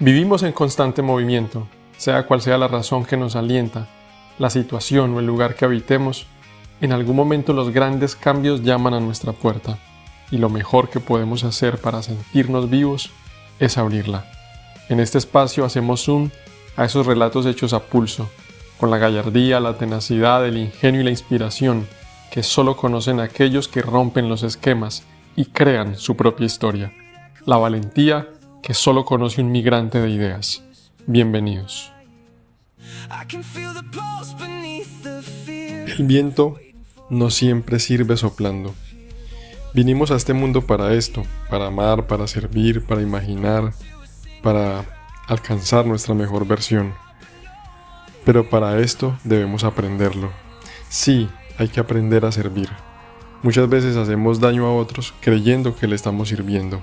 Vivimos en constante movimiento, sea cual sea la razón que nos alienta, la situación o el lugar que habitemos, en algún momento los grandes cambios llaman a nuestra puerta, y lo mejor que podemos hacer para sentirnos vivos es abrirla. En este espacio hacemos zoom a esos relatos hechos a pulso, con la gallardía, la tenacidad, el ingenio y la inspiración que solo conocen aquellos que rompen los esquemas y crean su propia historia. La valentía que solo conoce un migrante de ideas. Bienvenidos. El viento no siempre sirve soplando. Vinimos a este mundo para esto, para amar, para servir, para imaginar, para alcanzar nuestra mejor versión. Pero para esto debemos aprenderlo. Sí, hay que aprender a servir. Muchas veces hacemos daño a otros creyendo que le estamos sirviendo.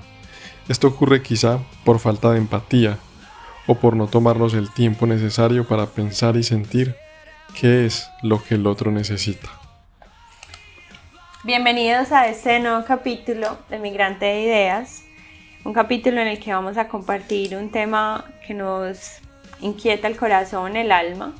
Esto ocurre quizá por falta de empatía o por no tomarnos el tiempo necesario para pensar y sentir qué es lo que el otro necesita. Bienvenidos a este nuevo capítulo de Migrante de Ideas, un capítulo en el que vamos a compartir un tema que nos inquieta el corazón, el alma,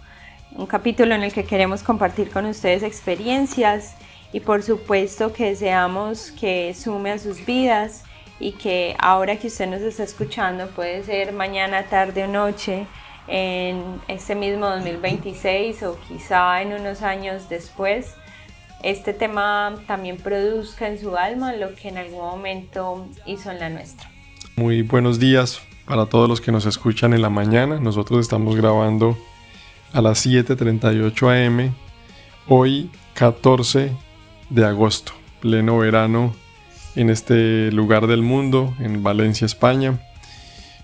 un capítulo en el que queremos compartir con ustedes experiencias y por supuesto que deseamos que sume a sus vidas y que ahora que usted nos está escuchando, puede ser mañana, tarde o noche, en este mismo 2026 o quizá en unos años después, este tema también produzca en su alma lo que en algún momento hizo en la nuestra. Muy buenos días para todos los que nos escuchan en la mañana. Nosotros estamos grabando a las 7:38 am, hoy 14 de agosto, pleno verano en este lugar del mundo, en Valencia, España.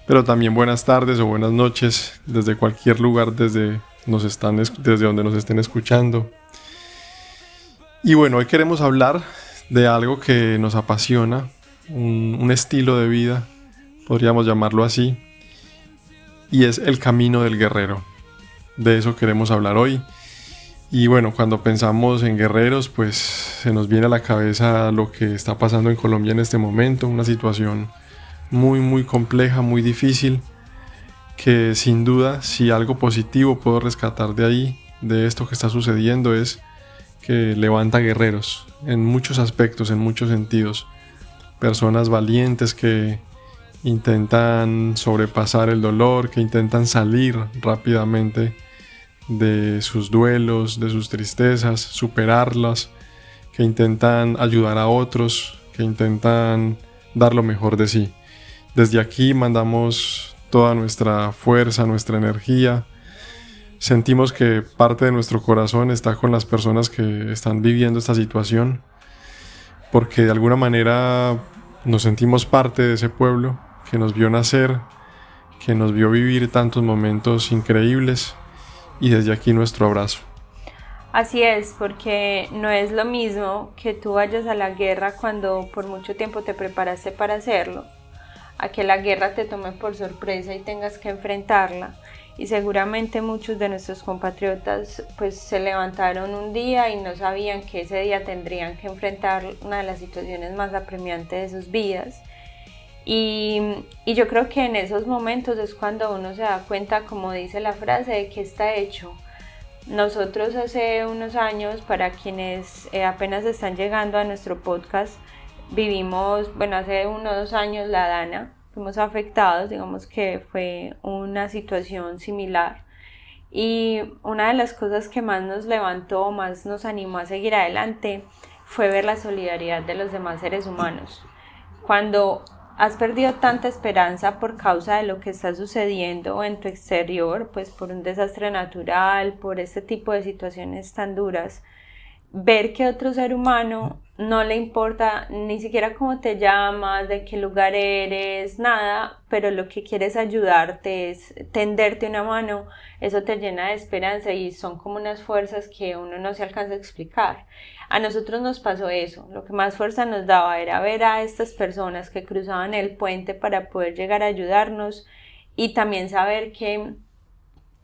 Pero también buenas tardes o buenas noches desde cualquier lugar desde donde nos estén escuchando. Y bueno, hoy queremos hablar de algo que nos apasiona, un estilo de vida, podríamos llamarlo así, y es el camino del guerrero. De eso queremos hablar hoy. Y bueno, cuando pensamos en guerreros, pues se nos viene a la cabeza lo que está pasando en Colombia en este momento, una situación muy compleja, muy difícil, que sin duda, si algo positivo puedo rescatar de ahí, de esto que está sucediendo, es que levanta guerreros en muchos aspectos, en muchos sentidos. Personas valientes que intentan sobrepasar el dolor, que intentan salir rápidamente de sus duelos, de sus tristezas, superarlas, que intentan ayudar a otros, que intentan dar lo mejor de sí. Desde aquí mandamos toda nuestra fuerza, nuestra energía. Sentimos que parte de nuestro corazón está con las personas que están viviendo esta situación, porque de alguna manera nos sentimos parte de ese pueblo que nos vio nacer, que nos vio vivir tantos momentos increíbles, y desde aquí nuestro abrazo. Así es, porque no es lo mismo que tú vayas a la guerra cuando por mucho tiempo te preparaste para hacerlo, a que la guerra te tome por sorpresa y tengas que enfrentarla. Y seguramente muchos de nuestros compatriotas pues se levantaron un día y no sabían que ese día tendrían que enfrentar una de las situaciones más apremiantes de sus vidas. Y yo creo que en esos momentos es cuando uno se da cuenta, como dice la frase, de que está hecho. Nosotros hace unos años, para quienes apenas están llegando a nuestro podcast, vivimos, hace unos 2 años la Dana, fuimos afectados, digamos que fue una situación similar. Y una de las cosas que más nos levantó, más nos animó a seguir adelante, fue ver la solidaridad de los demás seres humanos. Cuando has perdido tanta esperanza por causa de lo que está sucediendo en tu exterior, pues por un desastre natural, por este tipo de situaciones tan duras, ver que otro ser humano no le importa ni siquiera cómo te llamas, de qué lugar eres, nada, pero lo que quiere es ayudarte, es tenderte una mano, eso te llena de esperanza y son como unas fuerzas que uno no se alcanza a explicar. A nosotros nos pasó eso, lo que más fuerza nos daba era ver a estas personas que cruzaban el puente para poder llegar a ayudarnos y también saber que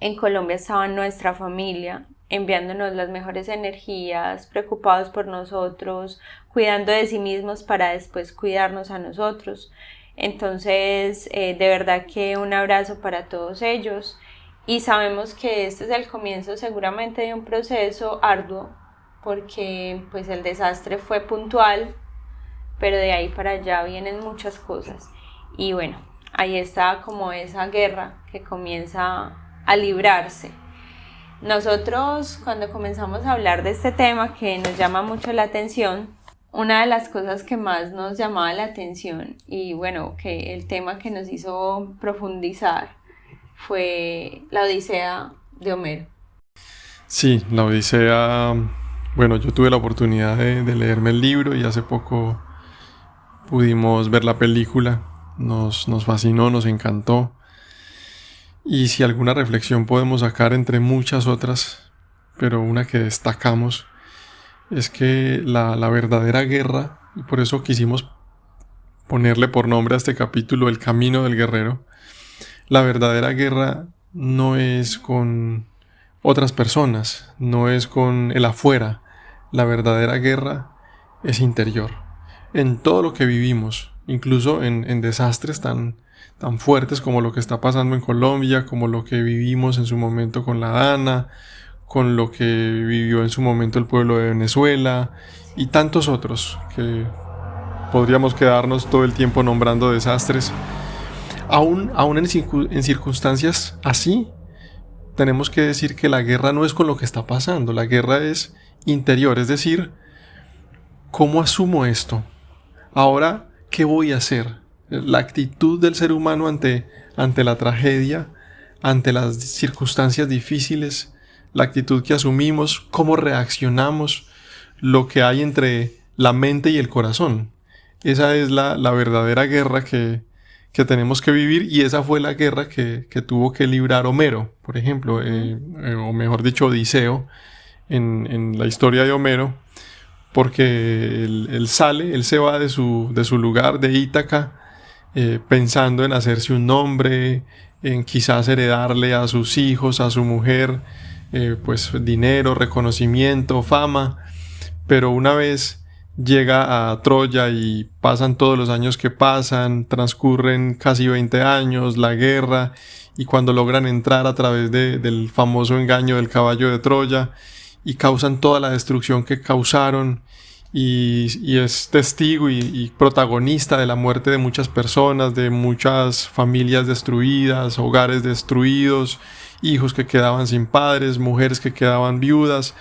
en Colombia estaba nuestra familia, enviándonos las mejores energías, preocupados por nosotros, cuidando de sí mismos para después cuidarnos a nosotros. Entonces, de verdad que un abrazo para todos ellos y sabemos que este es el comienzo seguramente de un proceso arduo porque pues el desastre fue puntual, pero de ahí para allá vienen muchas cosas y bueno, ahí está como esa guerra que comienza a librarse. Nosotros cuando comenzamos a hablar de este tema que nos llama mucho la atención, una de las cosas que más nos llamaba la atención y bueno, que el tema que nos hizo profundizar fue la Odisea de Homero. Sí, la Odisea, bueno, yo tuve la oportunidad de leerme el libro y hace poco pudimos ver la película, nos fascinó, nos encantó. Y si alguna reflexión podemos sacar entre muchas otras, pero una que destacamos, es que la verdadera guerra, y por eso quisimos ponerle por nombre a este capítulo El Camino del Guerrero, la verdadera guerra no es con otras personas, no es con el afuera, la verdadera guerra es interior. En todo lo que vivimos, incluso en desastres tan fuertes como lo que está pasando en Colombia, como lo que vivimos en su momento con la Dana, con lo que vivió en su momento el pueblo de Venezuela y tantos otros que podríamos quedarnos todo el tiempo nombrando desastres. Aún en circunstancias así, tenemos que decir que la guerra no es con lo que está pasando, la guerra es interior, es decir, ¿cómo asumo esto? Ahora, ¿qué voy a hacer? La actitud del ser humano ante la tragedia, ante las circunstancias difíciles, la actitud que asumimos, cómo reaccionamos, lo que hay entre la mente y el corazón. Esa es la verdadera guerra que tenemos que vivir y esa fue la guerra que tuvo que librar Homero, por ejemplo, o mejor dicho Odiseo, en la historia de Homero, porque él se va de su lugar de Ítaca, pensando en hacerse un nombre, en quizás heredarle a sus hijos, a su mujer, pues dinero, reconocimiento, fama, pero una vez llega a Troya y pasan todos los años que pasan, transcurren casi 20 años, la guerra, y cuando logran entrar a través del famoso engaño del caballo de Troya y causan toda la destrucción que causaron y es testigo y protagonista de la muerte de muchas personas, de muchas familias destruidas, hogares destruidos, hijos que quedaban sin padres, mujeres que quedaban viudas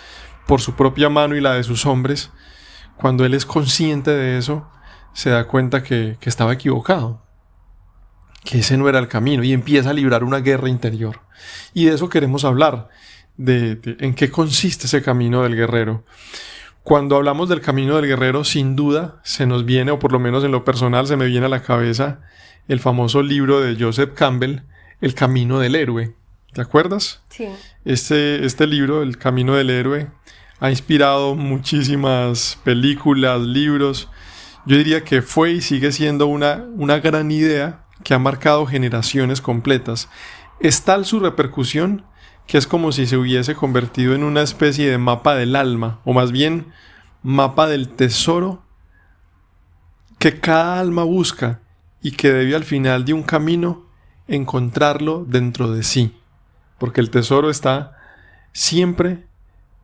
por su propia mano y la de sus hombres. Cuando él es consciente de eso, se da cuenta que estaba equivocado, que ese no era el camino y empieza a librar una guerra interior. Y de eso queremos hablar, de en qué consiste ese camino del guerrero. Cuando hablamos del camino del guerrero, sin duda se nos viene, o por lo menos en lo personal se me viene a la cabeza, el famoso libro de Joseph Campbell, El Camino del Héroe. ¿Te acuerdas? Sí. Este libro, El Camino del Héroe, ha inspirado muchísimas películas, libros. Yo diría que fue y sigue siendo una gran idea que ha marcado generaciones completas. Es tal su repercusión que es como si se hubiese convertido en una especie de mapa del alma, o más bien mapa del tesoro que cada alma busca y que debe al final de un camino encontrarlo dentro de sí, porque el tesoro está siempre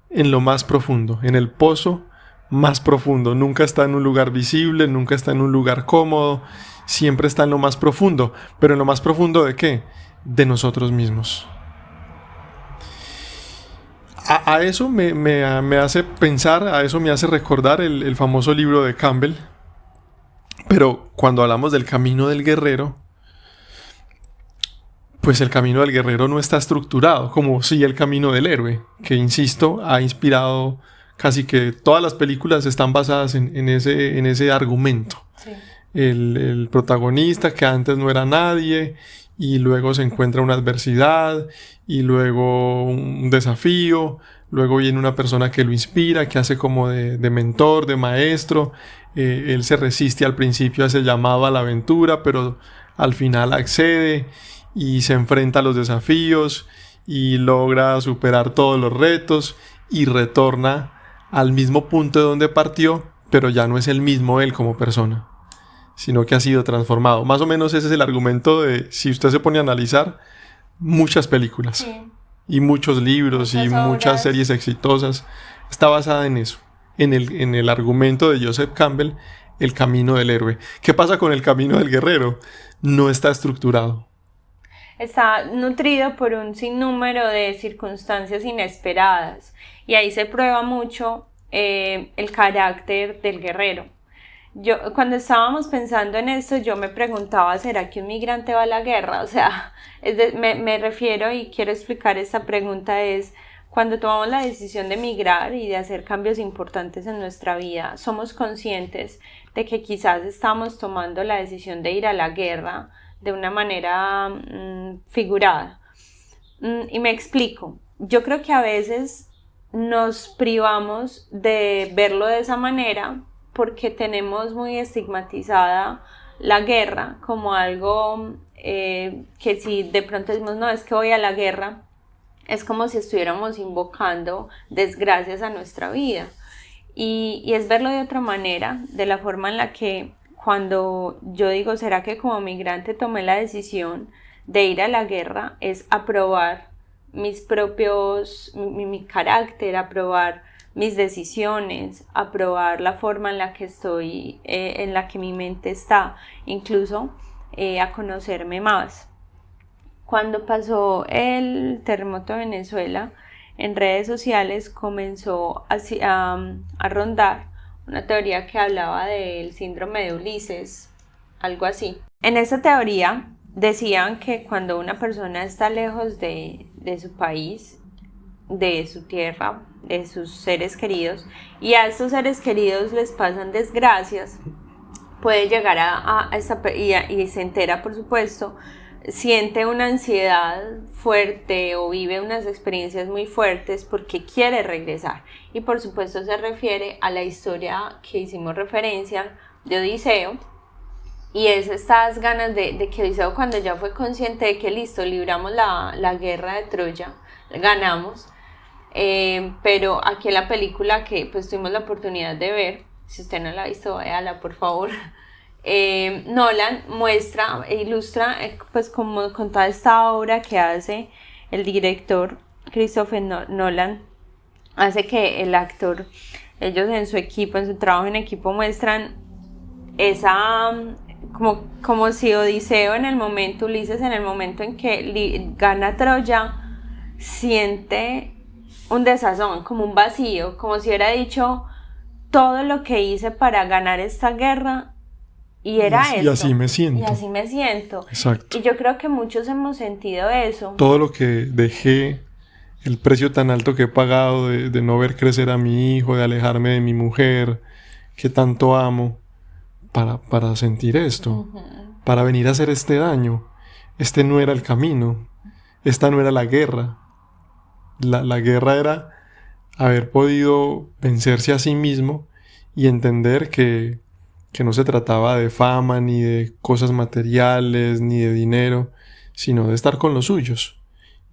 en lo más profundo, en el pozo más profundo. Nunca está en un lugar visible, nunca está en un lugar cómodo, siempre está en lo más profundo. ¿Pero en lo más profundo de qué? De nosotros mismos. A eso me hace pensar, a eso me hace recordar el famoso libro de Campbell. Pero cuando hablamos del camino del guerrero, pues el camino del guerrero no está estructurado como sí el camino del héroe, que insisto, ha inspirado casi que todas las películas están basadas en ese argumento. Sí. El protagonista que antes no era nadie y luego se encuentra una adversidad y luego un desafío, luego viene una persona que lo inspira, que hace como de mentor, de maestro. Él se resiste al principio a ese llamado a la aventura, pero al final accede y se enfrenta a los desafíos y logra superar todos los retos y retorna al mismo punto de donde partió, pero ya no es el mismo él como persona, sino que ha sido transformado. Más o menos ese es el argumento de, si usted se pone a analizar, muchas películas Sí. y muchos libros Muchas y muchas obras. series exitosas, está basada en eso, en el argumento de Joseph Campbell, el camino del héroe. ¿Qué pasa con el camino del guerrero? No está estructurado. Está nutrido por un sinnúmero de circunstancias inesperadas y ahí se prueba mucho el carácter del guerrero. Yo, cuando estábamos pensando en esto, yo me preguntaba, ¿será que un migrante va a la guerra? O sea, me refiero y quiero explicar esta pregunta es, cuando tomamos la decisión de migrar y de hacer cambios importantes en nuestra vida, somos conscientes de que quizás estamos tomando la decisión de ir a la guerra de una manera figurada. Y me explico. Yo creo que a veces nos privamos de verlo de esa manera porque tenemos muy estigmatizada la guerra como algo que si de pronto decimos, no, es que voy a la guerra, es como si estuviéramos invocando desgracias a nuestra vida. Y es verlo de otra manera, de la forma en la que cuando yo digo, ¿será que como migrante tomé la decisión de ir a la guerra? Es aprobar mis propios, mi carácter, aprobar mis decisiones, aprobar la forma en la que estoy, en la que mi mente está, incluso a conocerme más. Cuando pasó el terremoto de Venezuela, en redes sociales comenzó a rondar una teoría que hablaba del síndrome de Ulises, algo así. En esta teoría decían que cuando una persona está lejos de su país, de su tierra, de sus seres queridos, y a estos seres queridos les pasan desgracias, puede llegar y se entera, por supuesto, siente una ansiedad fuerte o vive unas experiencias muy fuertes porque quiere regresar. Y por supuesto se refiere a la historia que hicimos referencia de Odiseo. Y es estas ganas de que Odiseo, cuando ya fue consciente de que listo, libramos la guerra de Troya, ganamos. Pero aquí en la película que pues tuvimos la oportunidad de ver, si usted no la ha visto, véala por favor. Nolan muestra e ilustra pues como con toda esta obra que hace el director Christopher Nolan, hace que el actor, ellos en su equipo, en su trabajo en equipo muestran esa como si Odiseo en el momento, Ulises en el momento en que gana Troya, siente un desazón, como un vacío, como si hubiera dicho todo lo que hice para ganar esta guerra y era Y esto. así me siento. Y así me siento. Exacto. Y yo creo que muchos hemos sentido eso. Todo lo que dejé, el precio tan alto que he pagado de no ver crecer a mi hijo, de alejarme de mi mujer, que tanto amo, para sentir esto, para venir a hacer este daño. Este no era el camino. Esta no era la guerra. La guerra era haber podido vencerse a sí mismo y entender que no se trataba de fama, ni de cosas materiales, ni de dinero, sino de estar con los suyos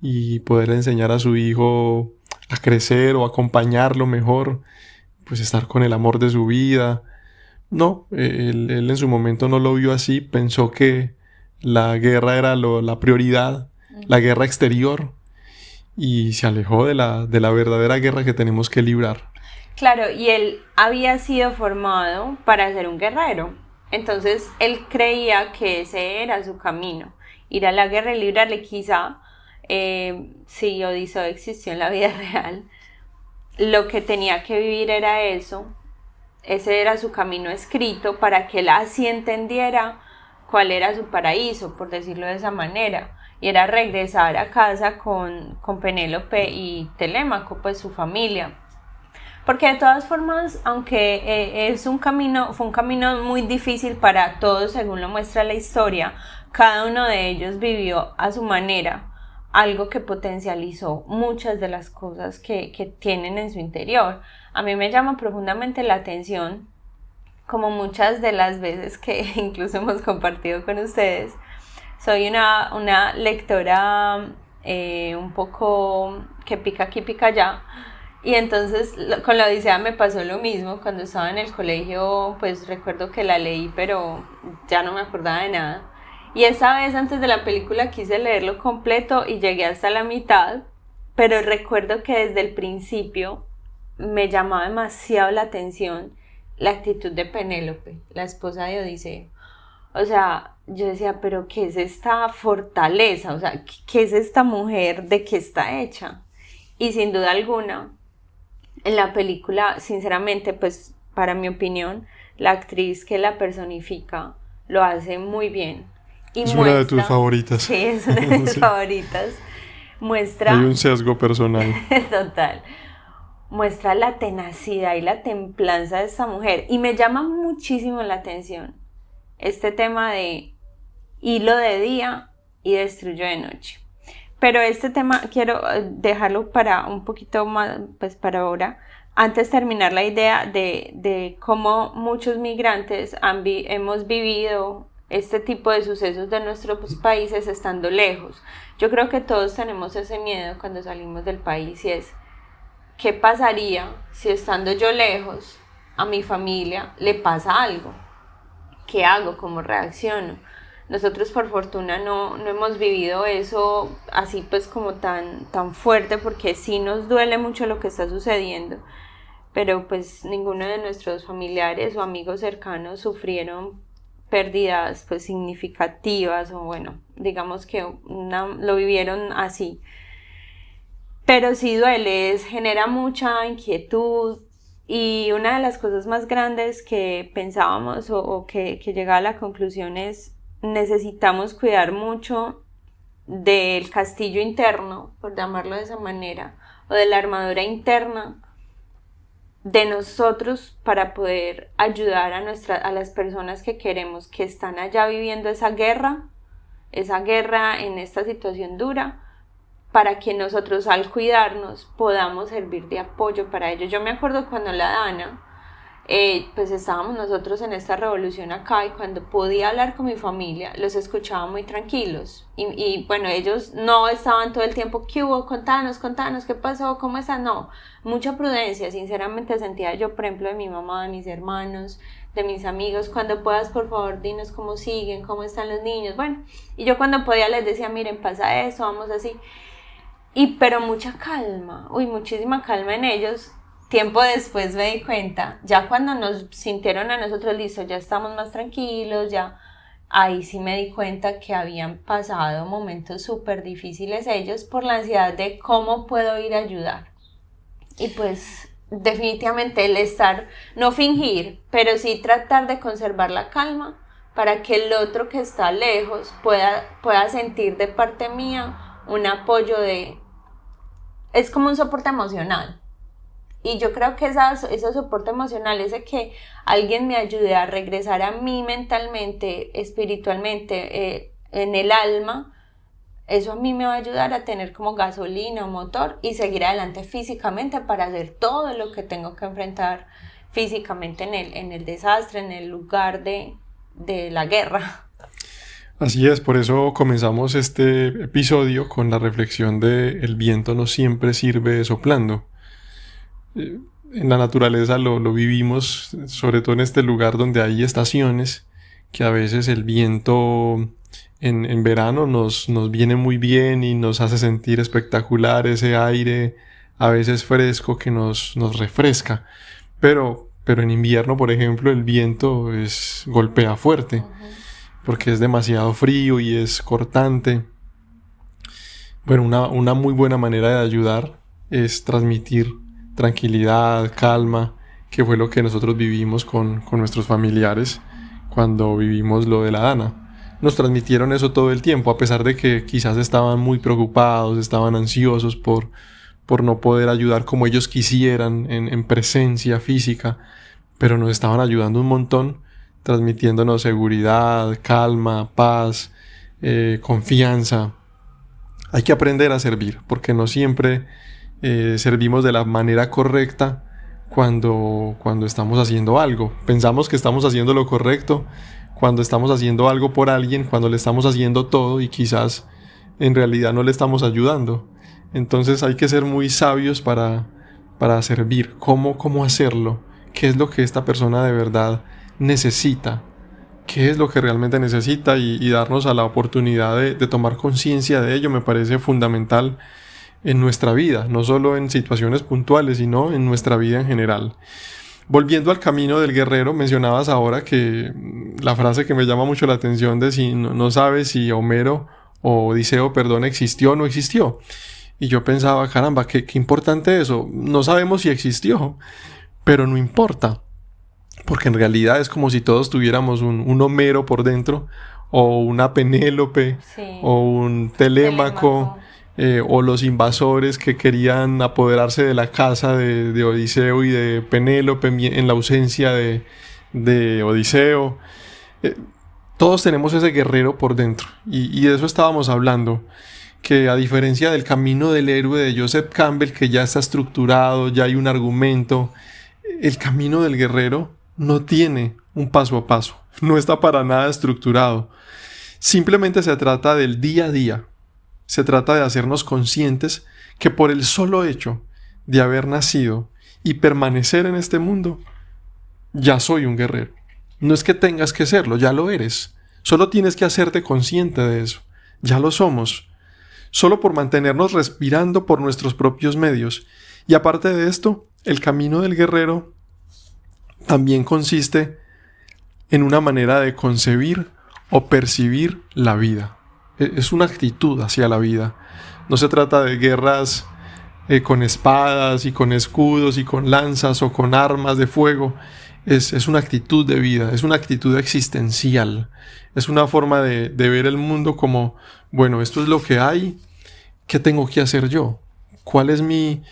y poder enseñar a su hijo a crecer o acompañarlo mejor, pues estar con el amor de su vida. No, él en su momento no lo vio así, pensó que la guerra era la prioridad, la guerra exterior, y se alejó de la verdadera guerra que tenemos que librar. Claro, y él había sido formado para ser un guerrero. Entonces él creía que ese era su camino, ir a la guerra y librarle. Quizá, si Odiseo existió en la vida real, lo que tenía que vivir era eso. Ese era su camino escrito para que él así entendiera cuál era su paraíso, por decirlo de esa manera. Y era regresar a casa con Penélope y Telémaco, pues su familia. Porque de todas formas, aunque fue un camino muy difícil para todos, según lo muestra la historia, cada uno de ellos vivió a su manera algo que potencializó muchas de las cosas que tienen en su interior. A mí me llama profundamente la atención, como muchas de las veces que incluso hemos compartido con ustedes, soy una lectora un poco que pica aquí, pica allá. Y entonces con la Odisea me pasó lo mismo. Cuando estaba en el colegio, pues recuerdo que la leí, pero ya no me acordaba de nada. Y esa vez antes de la película quise leerlo completo y llegué hasta la mitad, pero recuerdo que desde el principio me llamaba demasiado la atención la actitud de Penélope, la esposa de Odiseo. O sea, yo decía, pero ¿qué es esta fortaleza? O sea, ¿qué es esta mujer? ¿De qué está hecha? Y sin duda alguna, en la película, sinceramente, pues para mi opinión, la actriz que la personifica lo hace muy bien. Y es una de tus favoritas. Sí, es una de mis sí. favoritas. Muestra... Hay un sesgo personal. Total. Muestra la tenacidad y la templanza de esta mujer. Y me llama muchísimo la atención este tema de hilo de día y destruyo de noche. Pero este tema quiero dejarlo para un poquito más, pues para ahora. Antes terminar la idea de cómo muchos migrantes hemos vivido este tipo de sucesos de nuestros países estando lejos. Yo creo que todos tenemos ese miedo cuando salimos del país y es, ¿qué pasaría si estando yo lejos a mi familia le pasa algo? ¿Qué hago? ¿Cómo reacciono? Nosotros por fortuna no hemos vivido eso así pues como tan fuerte, porque sí nos duele mucho lo que está sucediendo, pero pues ninguno de nuestros familiares o amigos cercanos sufrieron pérdidas pues significativas, o bueno, digamos que lo vivieron así. Pero sí duele, genera mucha inquietud. Y una de las cosas más grandes que pensábamos o que llegaba a la conclusión es: necesitamos cuidar mucho del castillo interno, por llamarlo de esa manera, o de la armadura interna de nosotros, para poder ayudar a las personas que queremos, que están allá viviendo esa guerra en esta situación dura, para que nosotros al cuidarnos podamos servir de apoyo para ellos. Yo me acuerdo cuando la Dana, pues estábamos nosotros en esta revolución acá, y cuando podía hablar con mi familia los escuchaba muy tranquilos y bueno, ellos no estaban todo el tiempo, ¿qué hubo? Contanos, ¿qué pasó? ¿Cómo están? No, mucha prudencia, sinceramente sentía yo, por ejemplo, de mi mamá, de mis hermanos, de mis amigos: cuando puedas, por favor, dinos cómo siguen, cómo están los niños. Bueno, y yo cuando podía les decía: miren, pasa eso, vamos así. Pero mucha calma, muchísima calma en ellos. Tiempo después me di cuenta, ya cuando nos sintieron a nosotros listos, ya estamos más tranquilos, ya ahí sí me di cuenta que habían pasado momentos súper difíciles ellos, por la ansiedad de cómo puedo ir a ayudar. Y pues definitivamente el estar, no fingir, pero sí tratar de conservar la calma, para que el otro que está lejos pueda sentir de parte mía un apoyo es como un soporte emocional. Y yo creo que ese soporte emocional, ese que alguien me ayude a regresar a mí mentalmente, espiritualmente, en el alma, eso a mí me va a ayudar a tener como gasolina o motor y seguir adelante físicamente para hacer todo lo que tengo que enfrentar físicamente en el desastre, en el lugar de la guerra. Así es, por eso comenzamos este episodio con la reflexión de: el viento no siempre sirve soplando. En la naturaleza lo vivimos, sobre todo en este lugar donde hay estaciones, que a veces el viento en verano nos viene muy bien y nos hace sentir espectacular, ese aire a veces fresco que nos refresca, pero en invierno, por ejemplo, el viento golpea fuerte, porque es demasiado frío y es cortante. Bueno, una muy buena manera de ayudar es transmitir tranquilidad, calma, que fue lo que nosotros vivimos con nuestros familiares cuando vivimos lo de la Dana. Nos transmitieron eso todo el tiempo, a pesar de que quizás estaban muy preocupados, estaban ansiosos por no poder ayudar como ellos quisieran en presencia física, pero nos estaban ayudando un montón, transmitiéndonos seguridad, calma, paz, confianza. Hay que aprender a servir, porque no siempre servimos de la manera correcta cuando estamos haciendo algo. Pensamos que estamos haciendo lo correcto cuando estamos haciendo algo por alguien, cuando le estamos haciendo todo y quizás en realidad no le estamos ayudando. Entonces hay que ser muy sabios para para servir, cómo hacerlo, qué es lo que esta persona de verdad necesita, qué es lo que realmente necesita y darnos a la oportunidad de tomar conciencia de ello me parece fundamental en nuestra vida, no solo en situaciones puntuales, sino en nuestra vida en general. Volviendo al camino del guerrero, mencionabas ahora que la frase que me llama mucho la atención de si no sabes si Homero o Odiseo, perdón, existió o no existió. Y yo pensaba, caramba, qué importante eso. No sabemos si existió, pero no importa. Porque en realidad es como si todos tuviéramos un Homero por dentro, o una Penélope, Sí. o un Telémaco. O los invasores que querían apoderarse de la casa de Odiseo y de Penélope en la ausencia de Odiseo. Todos tenemos ese guerrero por dentro y de eso estábamos hablando, que a diferencia del camino del héroe de Joseph Campbell, que ya está estructurado, ya hay un argumento, el camino del guerrero no tiene un paso a paso, no está para nada estructurado. Simplemente se trata del día a día. Se trata de hacernos conscientes que por el solo hecho de haber nacido y permanecer en este mundo, ya soy un guerrero. No es que tengas que serlo, ya lo eres. Solo tienes que hacerte consciente de eso. Ya lo somos. Solo por mantenernos respirando por nuestros propios medios. Y aparte de esto, el camino del guerrero también consiste en una manera de concebir o percibir la vida. Es una actitud hacia la vida. No se trata de guerras con espadas y con escudos y con lanzas o con armas de fuego. Es una actitud de vida, es una actitud existencial. Es una forma de ver el mundo como, bueno, esto es lo que hay, ¿qué tengo que hacer yo? ¿Cuál es mi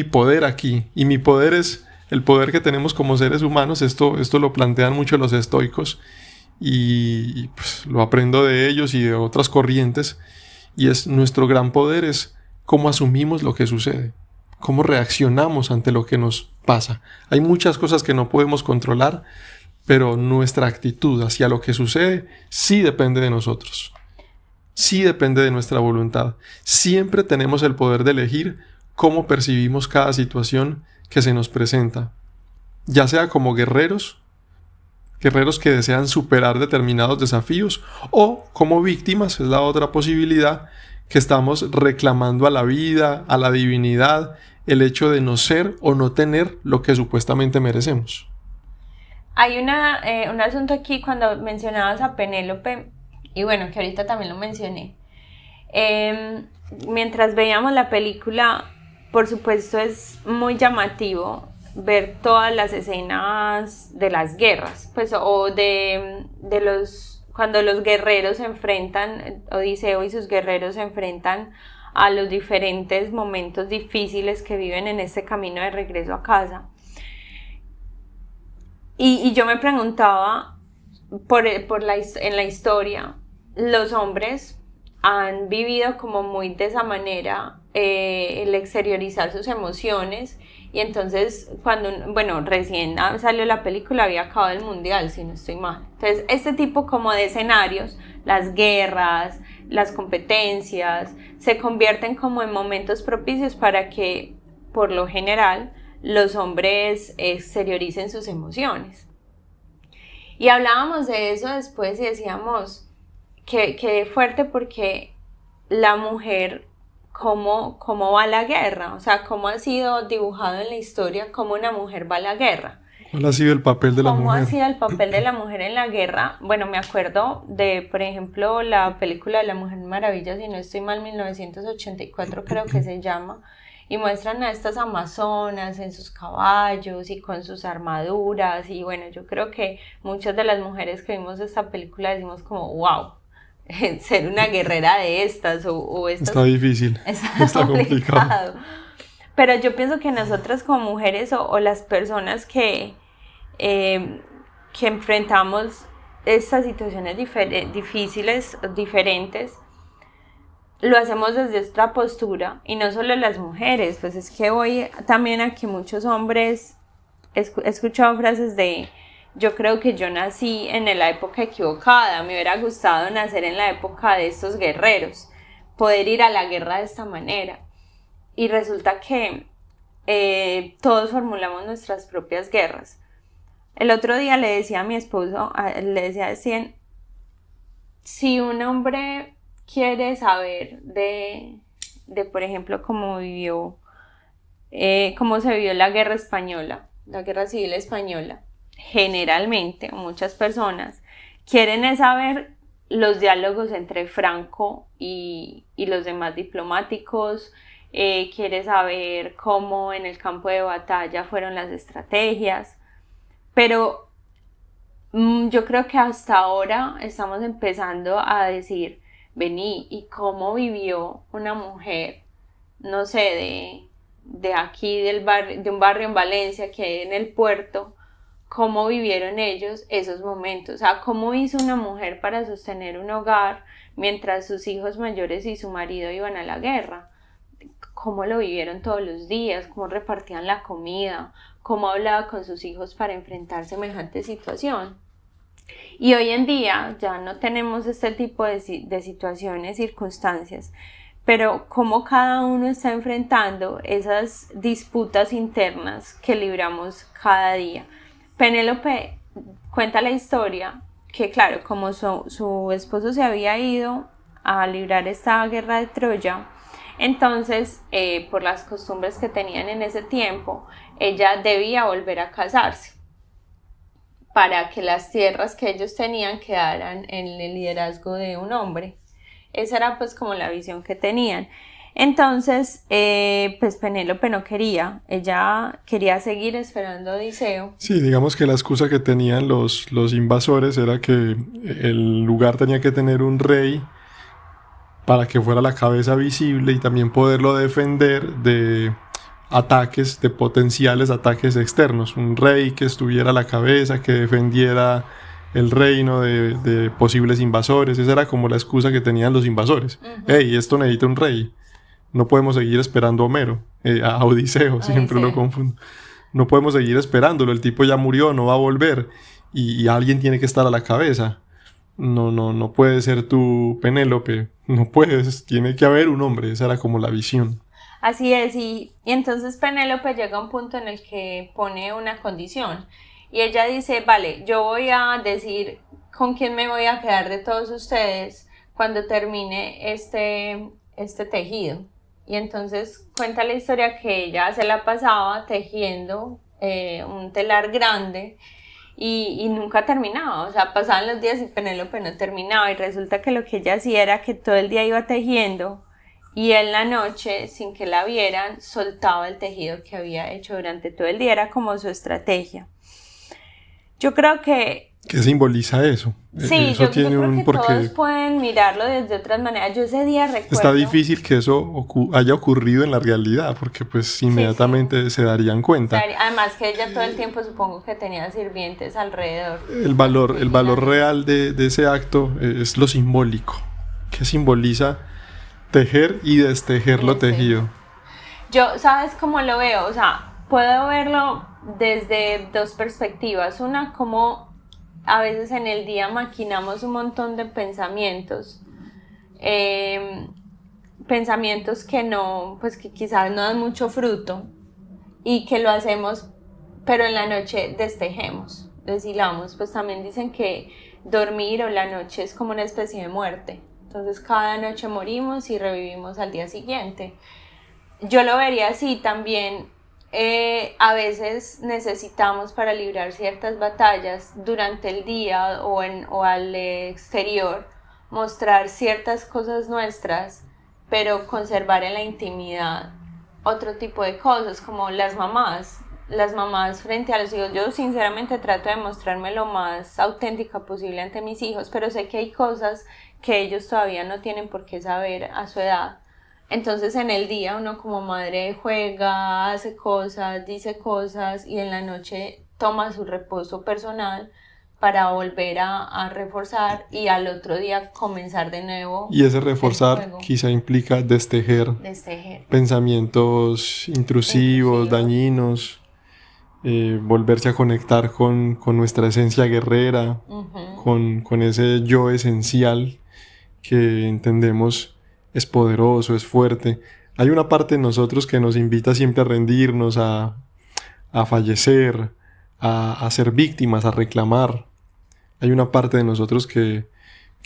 poder aquí? Y mi poder es el poder que tenemos como seres humanos. Esto lo plantean mucho los estoicos. Y pues lo aprendo de ellos y de otras corrientes, y es nuestro gran poder es cómo asumimos lo que sucede, cómo reaccionamos ante lo que nos pasa. Hay muchas cosas que no podemos controlar, pero nuestra actitud hacia lo que sucede sí depende de nosotros, sí depende de nuestra voluntad. Siempre tenemos el poder de elegir cómo percibimos cada situación que se nos presenta, ya sea como guerreros que desean superar determinados desafíos, o como víctimas, es la otra posibilidad, que estamos reclamando a la vida, a la divinidad, el hecho de no ser o no tener lo que supuestamente merecemos. Hay un asunto aquí cuando mencionabas a Penélope, y bueno, que ahorita también lo mencioné. Mientras veíamos la película, por supuesto es muy llamativo ver todas las escenas de las guerras, pues, o cuando los guerreros se enfrentan, Odiseo y sus guerreros se enfrentan a los diferentes momentos difíciles que viven en este camino de regreso a casa. Y yo me preguntaba, en la historia, los hombres han vivido como muy de esa manera, el exteriorizar sus emociones. Y entonces, recién salió la película, había acabado el mundial, si no estoy mal. Entonces, este tipo como de escenarios, las guerras, las competencias, se convierten como en momentos propicios para que, por lo general, los hombres exterioricen sus emociones. Y hablábamos de eso después y decíamos que fuerte, porque la mujer, ¿cómo va a la guerra? O sea, ¿cómo ha sido dibujado en la historia cómo una mujer va a la guerra? ¿Cuál ha sido el papel de la mujer? ¿Cómo ha sido el papel de la mujer en la guerra? Bueno, me acuerdo de, por ejemplo, la película de La Mujer Maravilla, si no estoy mal, 1984 creo que se llama, y muestran a estas amazonas en sus caballos y con sus armaduras, y bueno, yo creo que muchas de las mujeres que vimos esta película decimos como, wow, ser una guerrera de estas o estas... Está difícil, está complicado. Pero yo pienso que nosotras como mujeres o las personas que enfrentamos estas situaciones difíciles, diferentes, lo hacemos desde esta postura, y no solo las mujeres, pues es que hoy también aquí muchos hombres, he escuchado frases de: yo creo que yo nací en la época equivocada, me hubiera gustado nacer en la época de estos guerreros, poder ir a la guerra de esta manera. Y resulta que todos formulamos nuestras propias guerras. El otro día le decía a mi esposo, le decía si un hombre quiere saber de por ejemplo, cómo se vivió la guerra española, la guerra civil española, generalmente muchas personas quieren saber los diálogos entre Franco y los demás diplomáticos, quiere saber cómo en el campo de batalla fueron las estrategias, pero yo creo que hasta ahora estamos empezando a decir, vení, ¿y cómo vivió una mujer, no sé, de aquí de un barrio en Valencia, que hay en el puerto? ¿Cómo vivieron ellos esos momentos? O sea, ¿cómo hizo una mujer para sostener un hogar mientras sus hijos mayores y su marido iban a la guerra? ¿Cómo lo vivieron todos los días? ¿Cómo repartían la comida? ¿Cómo hablaba con sus hijos para enfrentar semejante situación? Y hoy en día ya no tenemos este tipo de situaciones, circunstancias, pero cómo cada uno está enfrentando esas disputas internas que libramos cada día. Penélope cuenta la historia que, claro, como su esposo se había ido a librar esta guerra de Troya, entonces por las costumbres que tenían en ese tiempo, ella debía volver a casarse para que las tierras que ellos tenían quedaran en el liderazgo de un hombre. Esa era pues como la visión que tenían. Entonces, pues Penélope no quería, ella quería seguir esperando a Odiseo. Sí, digamos que la excusa que tenían los invasores era que el lugar tenía que tener un rey para que fuera la cabeza visible y también poderlo defender de ataques, de potenciales ataques externos. Un rey que estuviera a la cabeza, que defendiera el reino de posibles invasores. Esa era como la excusa que tenían los invasores. Hey, esto necesita un rey. No podemos seguir esperando a Homero, a Odiseo, siempre lo confundo. No podemos seguir esperándolo, el tipo ya murió, no va a volver y alguien tiene que estar a la cabeza. No puede ser tú, Penélope, no puedes, tiene que haber un hombre, esa era como la visión. Así es, y entonces Penélope llega a un punto en el que pone una condición y ella dice, vale, yo voy a decir con quién me voy a quedar de todos ustedes cuando termine este tejido. Y entonces cuenta la historia que ella se la pasaba tejiendo un telar grande y nunca terminaba, o sea, pasaban los días y Penélope no terminaba, y resulta que lo que ella hacía era que todo el día iba tejiendo y en la noche, sin que la vieran, soltaba el tejido que había hecho durante todo el día, era como su estrategia. Yo creo que... ¿Qué simboliza eso? Sí, eso yo creo que todos pueden mirarlo desde otras maneras. Yo ese día recuerdo... Está difícil que eso haya ocurrido en la realidad, porque pues inmediatamente se darían cuenta. Además que ella todo el tiempo supongo que tenía sirvientes alrededor. El valor real de ese acto es lo simbólico, que simboliza tejer y destejer lo tejido. Yo, ¿sabes cómo lo veo? O sea, puedo verlo desde dos perspectivas. Una, como a veces en el día maquinamos un montón de pensamientos, pensamientos que no, pues que quizás no dan mucho fruto y que lo hacemos, pero en la noche destejemos, deshilamos. Pues también dicen que dormir o la noche es como una especie de muerte. Entonces cada noche morimos y revivimos al día siguiente. Yo lo vería así también. A veces necesitamos para librar ciertas batallas durante el día o al exterior mostrar ciertas cosas nuestras, pero conservar en la intimidad otro tipo de cosas, como las mamás frente a los hijos. Yo sinceramente trato de mostrarme lo más auténtica posible ante mis hijos, pero sé que hay cosas que ellos todavía no tienen por qué saber a su edad. Entonces en el día uno como madre juega, hace cosas, dice cosas y en la noche toma su reposo personal para volver a reforzar y al otro día comenzar de nuevo. Y ese reforzar quizá implica destejer. Pensamientos intrusivos, dañinos, volverse a conectar con nuestra esencia guerrera, con ese yo esencial que entendemos es poderoso, es fuerte. Hay una parte de nosotros que nos invita siempre a rendirnos, a fallecer, a ser víctimas, a reclamar. Hay una parte de nosotros que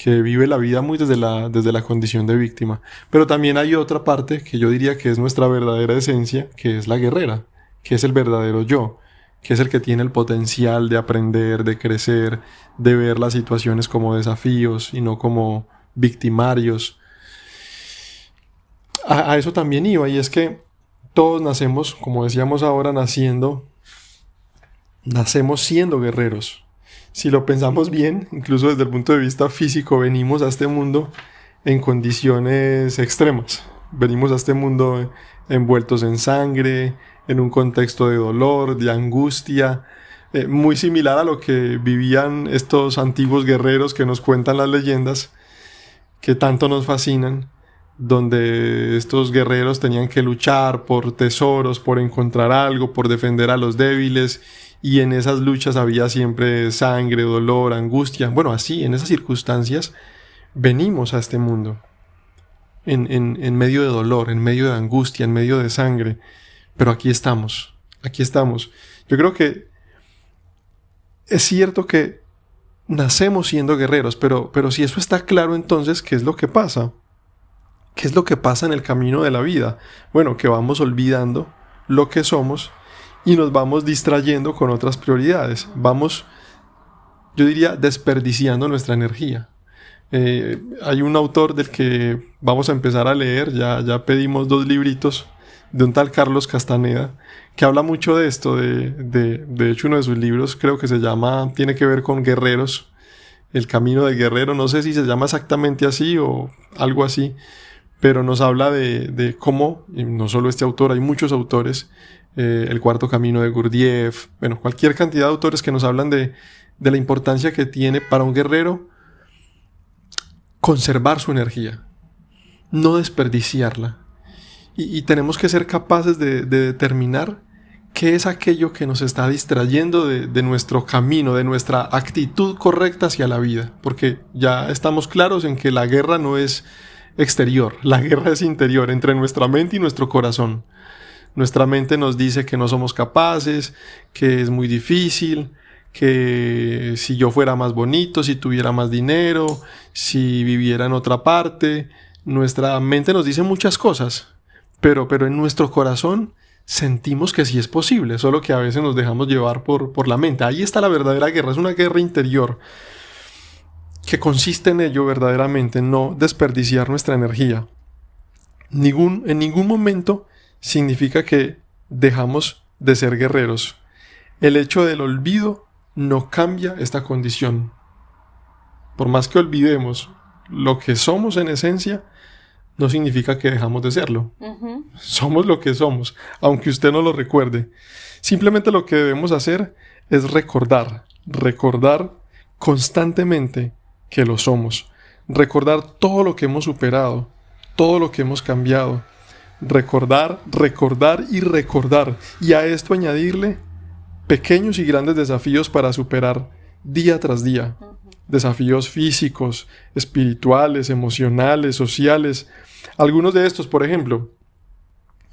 vive la vida muy desde la condición de víctima. Pero también hay otra parte que yo diría que es nuestra verdadera esencia, que es la guerrera, que es el verdadero yo, que es el que tiene el potencial de aprender, de crecer, de ver las situaciones como desafíos y no como victimarios. A eso también iba, y es que todos nacemos, como decíamos ahora, nacemos siendo guerreros. Si lo pensamos bien, incluso desde el punto de vista físico, venimos a este mundo en condiciones extremas. Venimos a este mundo envueltos en sangre, en un contexto de dolor, de angustia, muy similar a lo que vivían estos antiguos guerreros que nos cuentan las leyendas, que tanto nos fascinan, donde estos guerreros tenían que luchar por tesoros, por encontrar algo, por defender a los débiles, y en esas luchas había siempre sangre, dolor, angustia. Bueno, así, en esas circunstancias, venimos a este mundo, en medio de dolor, en medio de angustia, en medio de sangre, pero aquí estamos. Yo creo que es cierto que nacemos siendo guerreros, pero si eso está claro, entonces, ¿qué es lo que pasa? ¿Qué es lo que pasa en el camino de la vida? Bueno, que vamos olvidando lo que somos y nos vamos distrayendo con otras prioridades. Vamos, yo diría, desperdiciando nuestra energía. Hay un autor del que vamos a empezar a leer, ya pedimos 2 libritos, de un tal Carlos Castaneda, que habla mucho de esto. De hecho, uno de sus libros creo que tiene que ver con guerreros, el camino del guerrero. No sé si se llama exactamente así o algo así, pero nos habla de cómo, y no solo este autor, hay muchos autores, el cuarto camino de Gurdjieff, bueno, cualquier cantidad de autores que nos hablan de la importancia que tiene para un guerrero conservar su energía, no desperdiciarla. Y tenemos que ser capaces de determinar qué es aquello que nos está distrayendo de nuestro camino, de nuestra actitud correcta hacia la vida, porque ya estamos claros en que la guerra no es exterior, la guerra es interior, entre nuestra mente y nuestro corazón. Nuestra mente nos dice que no somos capaces, que es muy difícil, que si yo fuera más bonito, si tuviera más dinero, si viviera en otra parte. Nuestra mente nos dice muchas cosas, pero en nuestro corazón sentimos que sí es posible, solo que a veces nos dejamos llevar por la mente. Ahí está la verdadera guerra, es una guerra interior que consiste en ello verdaderamente, en no desperdiciar nuestra energía. En ningún momento significa que dejamos de ser guerreros. El hecho del olvido no cambia esta condición. Por más que olvidemos lo que somos en esencia, no significa que dejamos de serlo. Somos lo que somos, aunque usted no lo recuerde. Simplemente lo que debemos hacer es recordar constantemente que lo somos. Recordar todo lo que hemos superado, todo lo que hemos cambiado. Recordar y recordar. Y a esto añadirle pequeños y grandes desafíos para superar día tras día. Desafíos físicos, espirituales, emocionales, sociales. Algunos de estos, por ejemplo,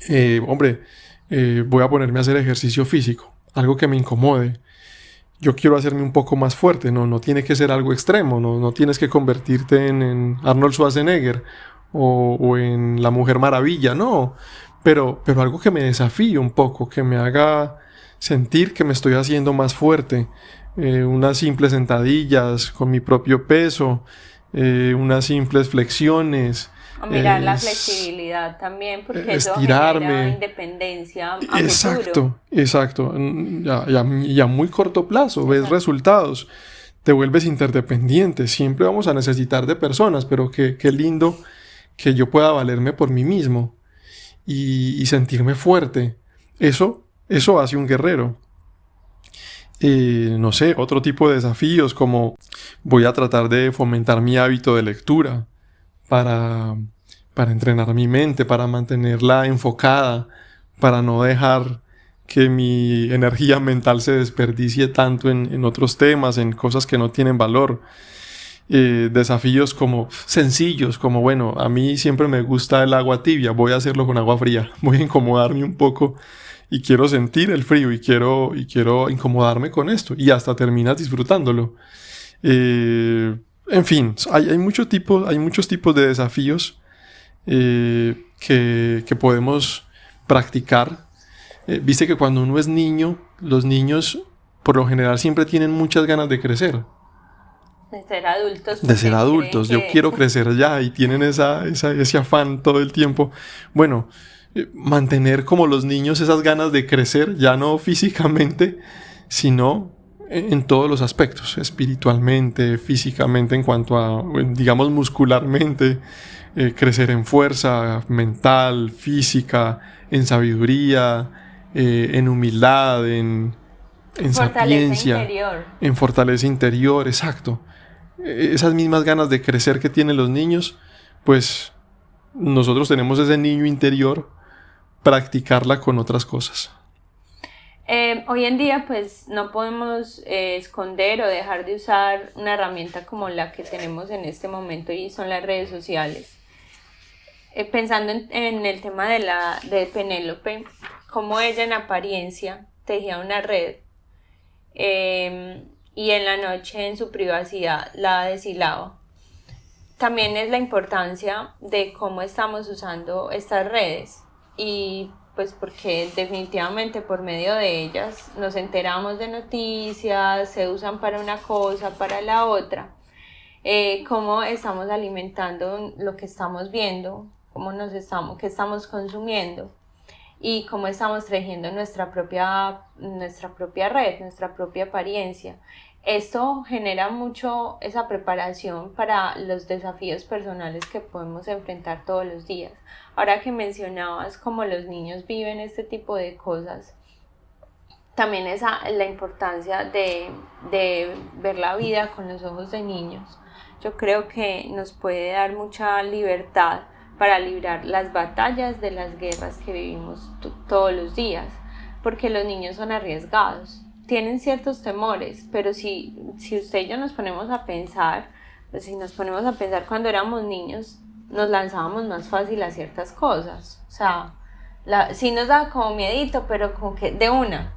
voy a ponerme a hacer ejercicio físico, algo que me incomode. Yo quiero hacerme un poco más fuerte, no tiene que ser algo extremo, no tienes que convertirte en Arnold Schwarzenegger o en la Mujer Maravilla, no, pero algo que me desafíe un poco, que me haga sentir que me estoy haciendo más fuerte. Unas simples sentadillas con mi propio peso, unas simples flexiones. O mirar la flexibilidad también, porque estirarme. Eso genera independencia a futuro. Exacto. Y a muy corto plazo ves resultados. Te vuelves interdependiente. Siempre vamos a necesitar de personas, pero qué lindo que yo pueda valerme por mí mismo y sentirme fuerte. Eso hace un guerrero. No sé, otro tipo de desafíos, como voy a tratar de fomentar mi hábito de lectura para entrenar mi mente, para mantenerla enfocada, para no dejar que mi energía mental se desperdicie tanto en otros temas, en cosas que no tienen valor. desafíos como sencillos, como bueno, a mí siempre me gusta el agua tibia, voy a hacerlo con agua fría, voy a incomodarme un poco y quiero sentir el frío y quiero incomodarme con esto y hasta terminas disfrutándolo. En fin, hay muchos tipos de desafíos que podemos practicar. Viste que cuando uno es niño, los niños por lo general siempre tienen muchas ganas de crecer. De ser adultos. De ser adultos, yo quiero crecer ya y tienen ese afán todo el tiempo. Bueno, mantener como los niños esas ganas de crecer, ya no físicamente, sino en todos los aspectos, espiritualmente, físicamente, en cuanto a, digamos, muscularmente, crecer en fuerza mental, física, en sabiduría, en humildad, en sapiencia, interior. en fortaleza interior, exacto. Esas mismas ganas de crecer que tienen los niños, pues nosotros tenemos ese niño interior, practicarla con otras cosas. Hoy en día pues no podemos esconder o dejar de usar una herramienta como la que tenemos en este momento y son las redes sociales. Pensando en el tema de Penélope, como ella en apariencia tejía una red y en la noche en su privacidad la deshilaba. También es la importancia de cómo estamos usando estas redes y pues porque definitivamente por medio de ellas nos enteramos de noticias, se usan para una cosa, para la otra, cómo estamos alimentando lo que estamos viendo, qué estamos consumiendo y cómo estamos tejiendo nuestra propia red, nuestra propia apariencia. Esto genera mucho esa preparación para los desafíos personales que podemos enfrentar todos los días. Ahora que mencionabas cómo los niños viven este tipo de cosas, también la importancia de ver la vida con los ojos de niños. Yo creo que nos puede dar mucha libertad para librar las batallas de las guerras que vivimos todos los días, porque los niños son arriesgados, tienen ciertos temores, pero si usted y yo nos ponemos a pensar, pues si nos ponemos a pensar cuando éramos niños, nos lanzábamos más fácil a ciertas cosas, o sea, sí nos daba como miedito, pero como que de una.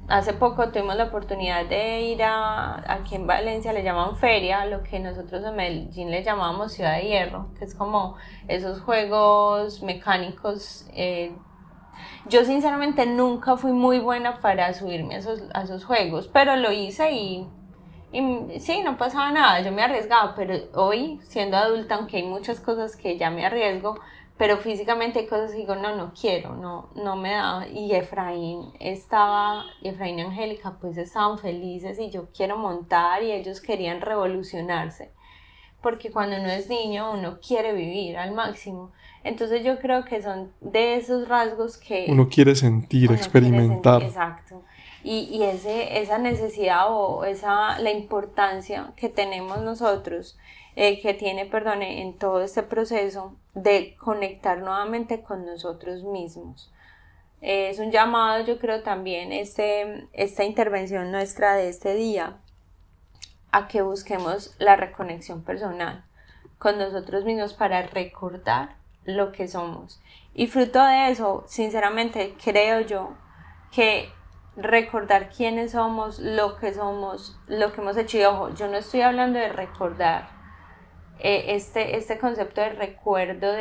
Hace poco tuvimos la oportunidad de ir aquí en Valencia le llaman feria, lo que nosotros en Medellín le llamábamos Ciudad de Hierro, que es como esos juegos mecánicos. Yo sinceramente nunca fui muy buena para subirme a esos juegos, pero lo hice y sí, no pasaba nada, yo me arriesgaba, pero hoy siendo adulta, aunque hay muchas cosas que ya me arriesgo, pero físicamente hay cosas que digo, no quiero, no me da. Y Efraín y Angélica pues estaban felices y yo quiero montar y ellos querían revolucionarse. Porque cuando uno es niño uno quiere vivir al máximo. Entonces yo creo que son de esos rasgos que uno quiere sentir, experimentar. Exacto. Y esa necesidad o la importancia que tenemos nosotros, que tiene, en todo este proceso de conectar nuevamente con nosotros mismos. Es un llamado, yo creo también, esta intervención nuestra de este día, a que busquemos la reconexión personal con nosotros mismos para recordar lo que somos. Y fruto de eso, sinceramente, creo yo que recordar quiénes somos, lo que hemos hecho. Y ojo, yo no estoy hablando de recordar este concepto de recuerdo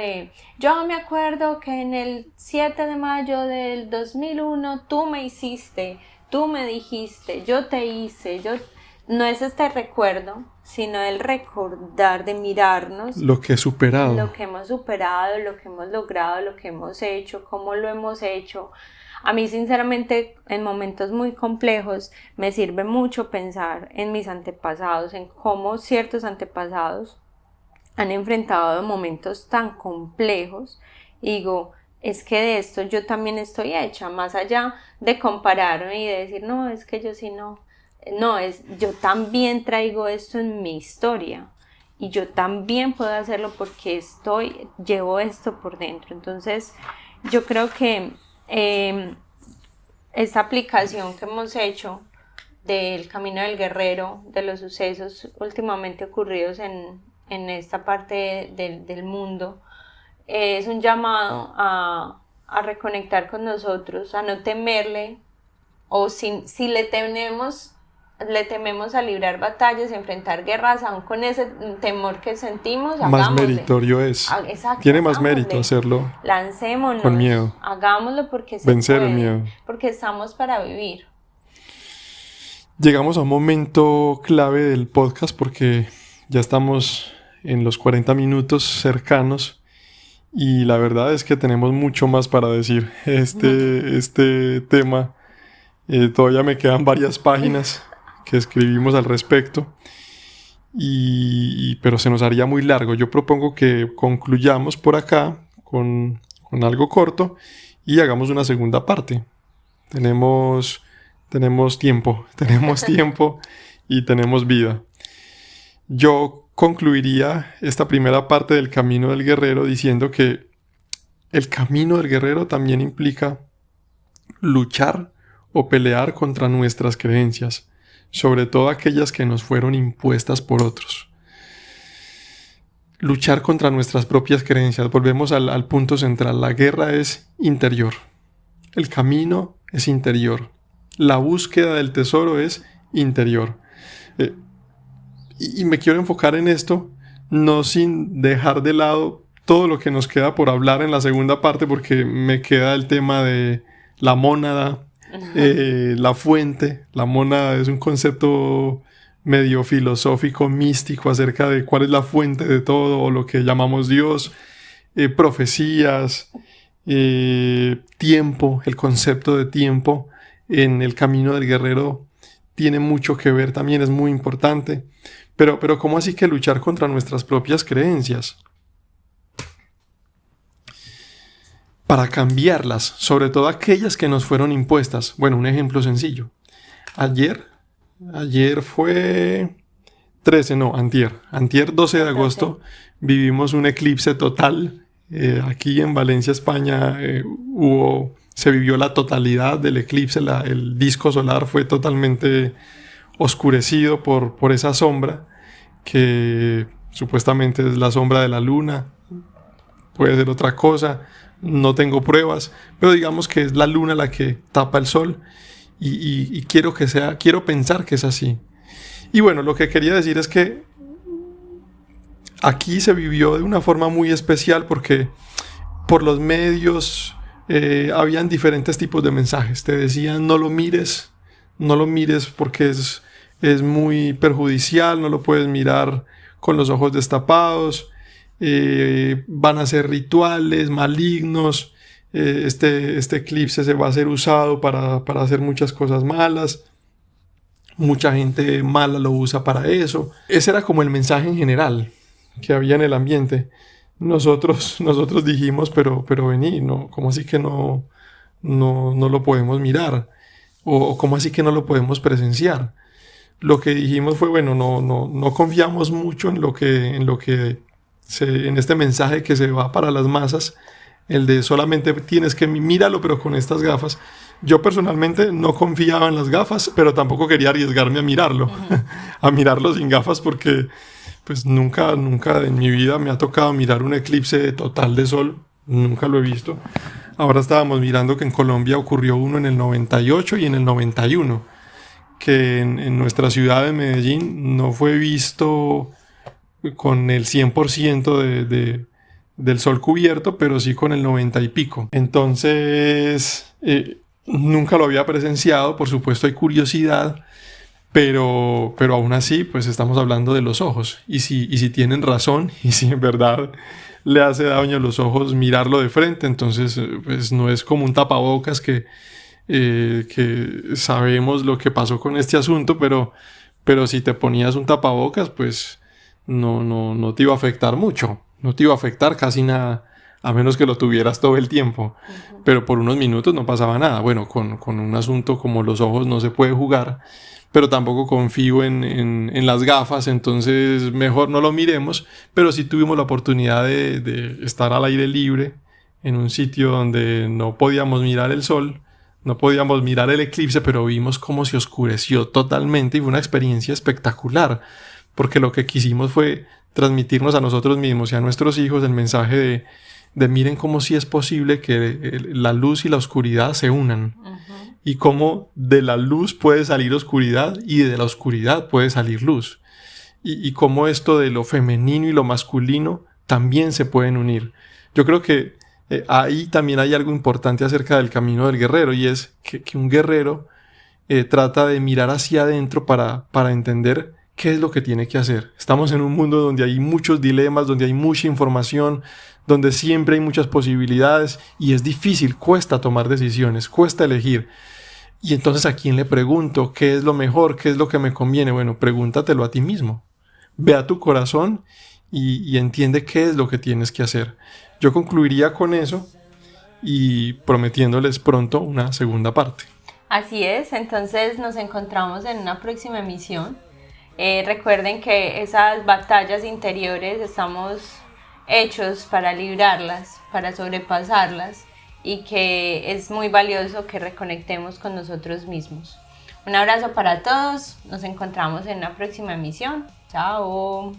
yo me acuerdo que en el 7 de mayo del 2001 tú me hiciste, tú me dijiste, yo te hice, no es este recuerdo, sino el recordar de mirarnos. Lo que he superado. Lo que hemos superado, lo que hemos logrado, lo que hemos hecho, cómo lo hemos hecho. A mí, sinceramente, en momentos muy complejos, me sirve mucho pensar en mis antepasados, en cómo ciertos antepasados han enfrentado momentos tan complejos. Y digo, es que de esto yo también estoy hecha, más allá de compararme y de decir, no, es que yo sí no. No, yo también traigo esto en mi historia y yo también puedo hacerlo porque llevo esto por dentro. Entonces yo creo que esta aplicación que hemos hecho del Camino del Guerrero, de los sucesos últimamente ocurridos en esta parte del mundo, es un llamado a reconectar con nosotros, a no temerle, o si le tememos a librar batallas y enfrentar guerras, aún con ese temor que sentimos, más hagámosle. meritorio es. Exacto, Tiene más hagámosle. mérito hacerlo Lancémonos, con miedo. hagámoslo porque se Vencer puede, el miedo. porque estamos para vivir. Llegamos a un momento clave del podcast porque ya estamos en los 40 minutos cercanos y la verdad es que tenemos mucho más para decir. Este tema, todavía me quedan varias páginas que escribimos al respecto, pero se nos haría muy largo. Yo propongo que concluyamos por acá con algo corto y hagamos una segunda parte. Tenemos tiempo y tenemos vida. Yo concluiría esta primera parte del camino del guerrero diciendo que el camino del guerrero también implica luchar o pelear contra nuestras creencias, sobre todo aquellas que nos fueron impuestas por otros. Luchar contra nuestras propias creencias. Volvemos al punto central. La guerra es interior. El camino es interior. La búsqueda del tesoro es interior. Y me quiero enfocar en esto, no sin dejar de lado todo lo que nos queda por hablar en la segunda parte, porque me queda el tema de la mónada, la fuente. La mónada es un concepto medio filosófico, místico, acerca de cuál es la fuente de todo, o lo que llamamos Dios, profecías, tiempo, el concepto de tiempo en el camino del guerrero tiene mucho que ver, también es muy importante. Pero ¿cómo así que luchar contra nuestras propias creencias? Para cambiarlas, sobre todo aquellas que nos fueron impuestas. Bueno, un ejemplo sencillo. Ayer fue antier 12 de agosto, vivimos un eclipse total. Aquí en Valencia, España, se vivió la totalidad del eclipse. El disco solar fue totalmente oscurecido por esa sombra que supuestamente es la sombra de la luna. Puede ser otra cosa, no tengo pruebas, pero digamos que es la luna la que tapa el sol y quiero pensar que es así. Y bueno, lo que quería decir es que aquí se vivió de una forma muy especial porque por los medios habían diferentes tipos de mensajes. Te decían no lo mires porque es muy perjudicial, no lo puedes mirar con los ojos destapados, van a ser rituales malignos, este eclipse se va a ser usado para hacer muchas cosas malas, mucha gente mala lo usa para eso. Ese era como el mensaje en general que había en el ambiente. Nosotros dijimos, pero vení, no, ¿cómo así que no lo podemos mirar? ¿O cómo así que no lo podemos presenciar? Lo que dijimos fue, bueno, no confiamos mucho en este mensaje que se va para las masas, el de solamente tienes que míralo pero con estas gafas. Yo personalmente no confiaba en las gafas, pero tampoco quería arriesgarme a mirarlo, a mirarlo sin gafas, porque pues nunca en mi vida me ha tocado mirar un eclipse total de sol, nunca lo he visto. Ahora estábamos mirando que en Colombia ocurrió uno en el 98 y en el 91, que en nuestra ciudad de Medellín no fue visto con el 100% del sol cubierto, pero sí con el 90 y pico. Entonces, nunca lo había presenciado, por supuesto hay curiosidad, pero aún así, pues estamos hablando de los ojos. Y si tienen razón, y si en verdad le hace daño a los ojos mirarlo de frente, entonces pues no es como un tapabocas que sabemos lo que pasó con este asunto, pero si te ponías un tapabocas, pues no te iba a afectar mucho, no te iba a afectar casi nada, a menos que lo tuvieras todo el tiempo. Uh-huh. Pero por unos minutos no pasaba nada. Bueno, con un asunto como los ojos no se puede jugar, pero tampoco confío en las gafas, entonces mejor no lo miremos. Pero sí tuvimos la oportunidad de estar al aire libre en un sitio donde no podíamos mirar el sol, no podíamos mirar el eclipse, pero vimos cómo se oscureció totalmente y fue una experiencia espectacular, porque lo que quisimos fue transmitirnos a nosotros mismos y a nuestros hijos el mensaje de miren cómo sí es posible que la luz y la oscuridad se unan. Y cómo de la luz puede salir oscuridad y de la oscuridad puede salir luz. Y cómo esto de lo femenino y lo masculino también se pueden unir. Yo creo que ahí también hay algo importante acerca del camino del guerrero, y es que un guerrero trata de mirar hacia adentro para entender qué es lo que tiene que hacer. Estamos en un mundo donde hay muchos dilemas, donde hay mucha información, donde siempre hay muchas posibilidades y es difícil, cuesta tomar decisiones, cuesta elegir. Y entonces, ¿a quién le pregunto? ¿Qué es lo mejor? ¿Qué es lo que me conviene? Bueno, pregúntatelo a ti mismo. Ve a tu corazón y entiende qué es lo que tienes que hacer. Yo concluiría con eso y prometiéndoles pronto una segunda parte. Así es, entonces nos encontramos en una próxima emisión. Recuerden que esas batallas interiores estamos hechos para librarlas, para sobrepasarlas, y que es muy valioso que reconectemos con nosotros mismos. Un abrazo para todos, nos encontramos en una próxima emisión. Chao.